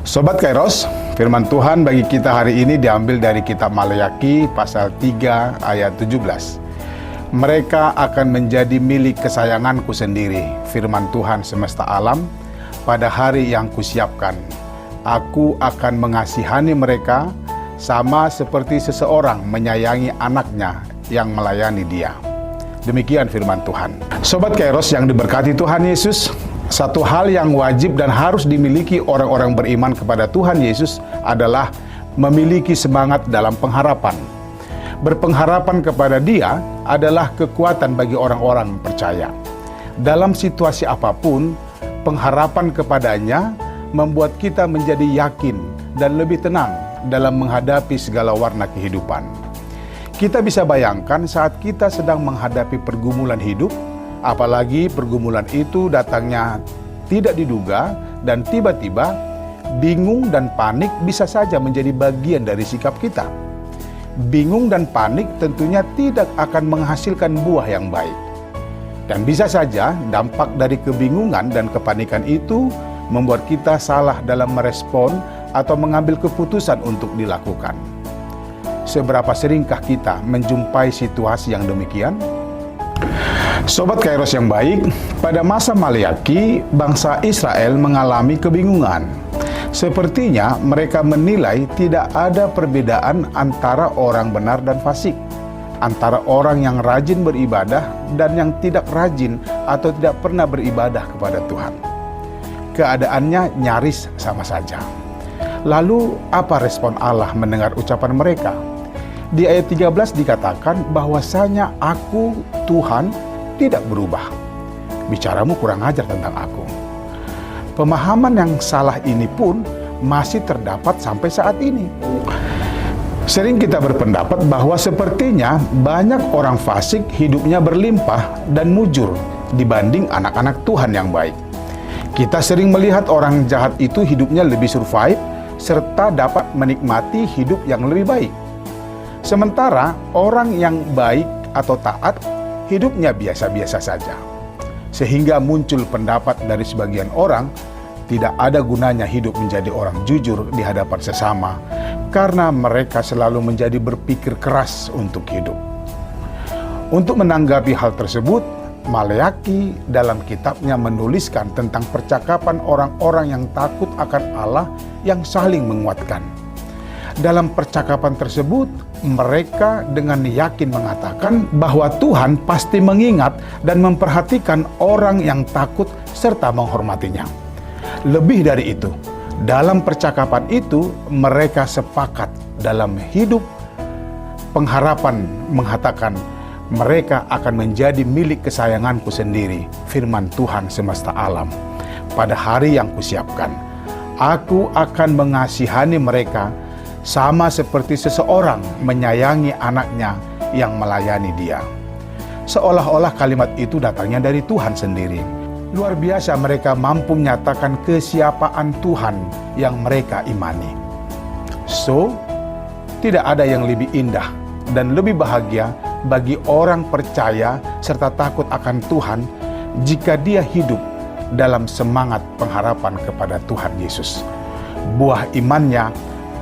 Sobat Kairos, firman Tuhan bagi kita hari ini diambil dari kitab Maleakhi pasal 3 ayat 17. Mereka akan menjadi milik kesayanganku sendiri, firman Tuhan semesta alam, pada hari yang kusiapkan. Aku akan mengasihani mereka sama seperti seseorang menyayangi anaknya yang melayani dia. Demikian firman Tuhan. Sobat Kairos yang diberkati Tuhan Yesus, satu hal yang wajib dan harus dimiliki orang-orang beriman kepada Tuhan Yesus adalah memiliki semangat dalam pengharapan. Berpengharapan kepada Dia adalah kekuatan bagi orang-orang percaya. Dalam situasi apapun, pengharapan kepadanya membuat kita menjadi yakin dan lebih tenang dalam menghadapi segala warna kehidupan. Kita bisa bayangkan saat kita sedang menghadapi pergumulan hidup, apalagi pergumulan itu datangnya tidak diduga dan tiba-tiba, bingung dan panik bisa saja menjadi bagian dari sikap kita. Bingung dan panik tentunya tidak akan menghasilkan buah yang baik. Dan bisa saja dampak dari kebingungan dan kepanikan itu membuat kita salah dalam merespon atau mengambil keputusan untuk dilakukan. Seberapa seringkah kita menjumpai situasi yang demikian? Sobat Kairos yang baik, pada masa Maleakhi, bangsa Israel mengalami kebingungan. Sepertinya mereka menilai tidak ada perbedaan antara orang benar dan fasik, antara orang yang rajin beribadah dan yang tidak rajin atau tidak pernah beribadah kepada Tuhan. Keadaannya nyaris sama saja. Lalu apa respon Allah mendengar ucapan mereka? Di ayat 13 dikatakan bahwasanya aku, Tuhan, tidak berubah. Bicaramu kurang ajar tentang aku. Pemahaman yang salah ini pun masih terdapat sampai saat ini. Sering kita berpendapat bahwa sepertinya banyak orang fasik hidupnya berlimpah dan mujur dibanding anak-anak Tuhan yang baik. Kita sering melihat orang jahat itu hidupnya lebih survive serta dapat menikmati hidup yang lebih baik. Sementara orang yang baik atau taat hidupnya biasa-biasa saja. Sehingga muncul pendapat dari sebagian orang, tidak ada gunanya hidup menjadi orang jujur di hadapan sesama, karena mereka selalu menjadi berpikir keras untuk hidup. Untuk menanggapi hal tersebut, Maleakhi dalam kitabnya menuliskan tentang percakapan orang-orang yang takut akan Allah yang saling menguatkan. Dalam percakapan tersebut, mereka dengan yakin mengatakan bahwa Tuhan pasti mengingat dan memperhatikan orang yang takut serta menghormatinya. Lebih dari itu, dalam percakapan itu mereka sepakat dalam hidup pengharapan mengatakan mereka akan menjadi milik kesayanganku sendiri, firman Tuhan semesta alam. Pada hari yang kusiapkan, aku akan mengasihani mereka sama seperti seseorang menyayangi anaknya yang melayani dia. Seolah-olah kalimat itu datangnya dari Tuhan sendiri. Luar biasa mereka mampu menyatakan kesiapaan Tuhan yang mereka imani. So, tidak ada yang lebih indah dan lebih bahagia bagi orang percaya serta takut akan Tuhan jika dia hidup dalam semangat pengharapan kepada Tuhan Yesus. Buah imannya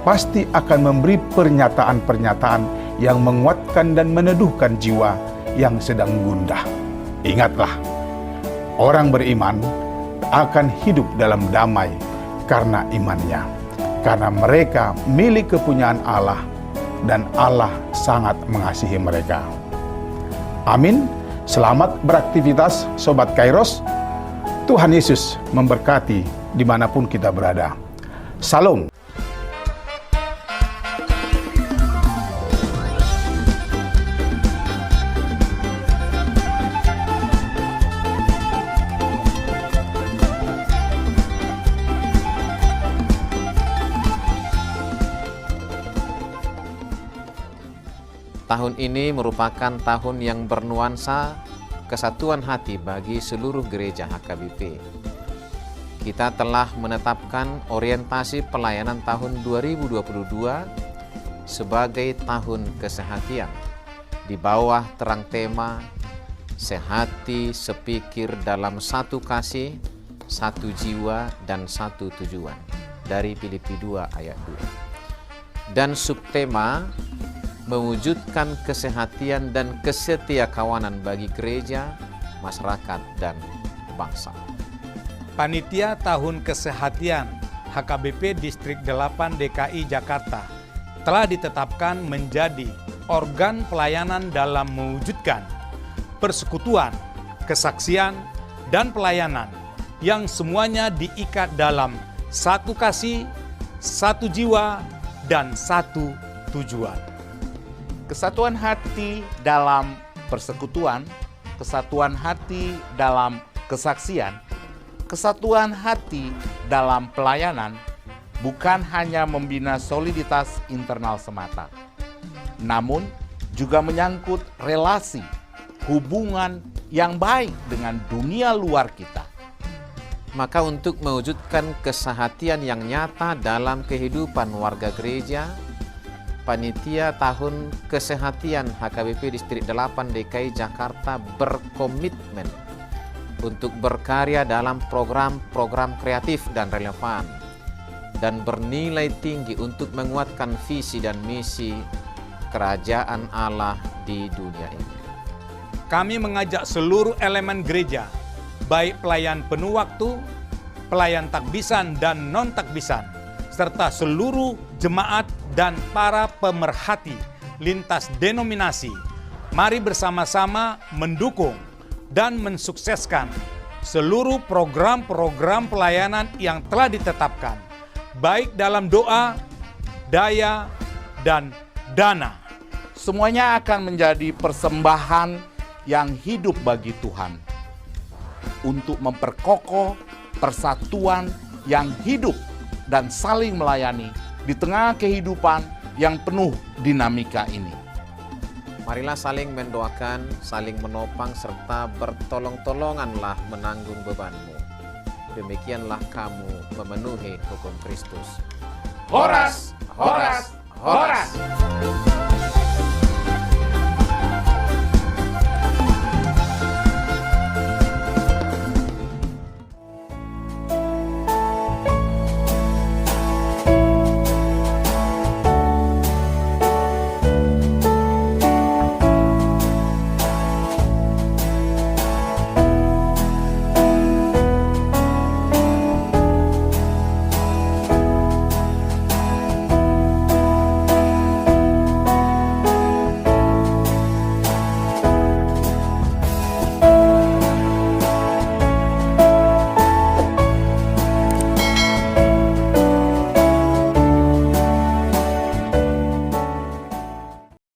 pasti akan memberi pernyataan-pernyataan yang menguatkan dan meneduhkan jiwa yang sedang gundah. Ingatlah, orang beriman akan hidup dalam damai karena imannya, karena mereka milik kepunyaan Allah dan Allah sangat mengasihi mereka. Amin. Selamat beraktivitas Sobat Kairos. Tuhan Yesus memberkati dimanapun kita berada. Salam. Tahun ini merupakan tahun yang bernuansa kesatuan hati bagi seluruh gereja HKBP. Kita telah menetapkan orientasi pelayanan tahun 2022 sebagai tahun kesehatian di bawah terang tema sehati sepikir dalam satu kasih, satu jiwa, dan satu tujuan. dari Filipi 2 ayat 2. Dan subtema mewujudkan kesehatian dan kesetiakawanan bagi gereja, masyarakat, dan bangsa. Panitia Tahun Kesehatian HKBP Distrik 8 DKI Jakarta telah ditetapkan menjadi organ pelayanan dalam mewujudkan persekutuan, kesaksian, dan pelayanan yang semuanya diikat dalam satu kasih, satu jiwa, dan satu tujuan. Kesatuan hati dalam persekutuan, kesatuan hati dalam kesaksian, kesatuan hati dalam pelayanan bukan hanya membina soliditas internal semata, namun juga menyangkut relasi, hubungan yang baik dengan dunia luar kita. Maka untuk mewujudkan kesehatian yang nyata dalam kehidupan warga gereja, Panitia Tahun Kesehatian HKBP Distrik 8 DKI Jakarta berkomitmen untuk berkarya dalam program-program kreatif dan relevan dan bernilai tinggi untuk menguatkan visi dan misi kerajaan Allah di dunia ini. Kami mengajak seluruh elemen gereja, baik pelayan penuh waktu, pelayan takbisan dan non-takbisan, serta seluruh jemaat dan para pemerhati lintas denominasi, mari bersama-sama mendukung dan mensukseskan seluruh program-program pelayanan yang telah ditetapkan, baik dalam doa, daya, dan dana. Semuanya akan menjadi persembahan yang hidup bagi Tuhan untuk memperkokoh persatuan yang hidup dan saling melayani di tengah kehidupan yang penuh dinamika ini. Marilah saling mendoakan, saling menopang, serta bertolong-tolonganlah menanggung bebanmu. Demikianlah kamu memenuhi hukum Kristus. Horas, horas, horas!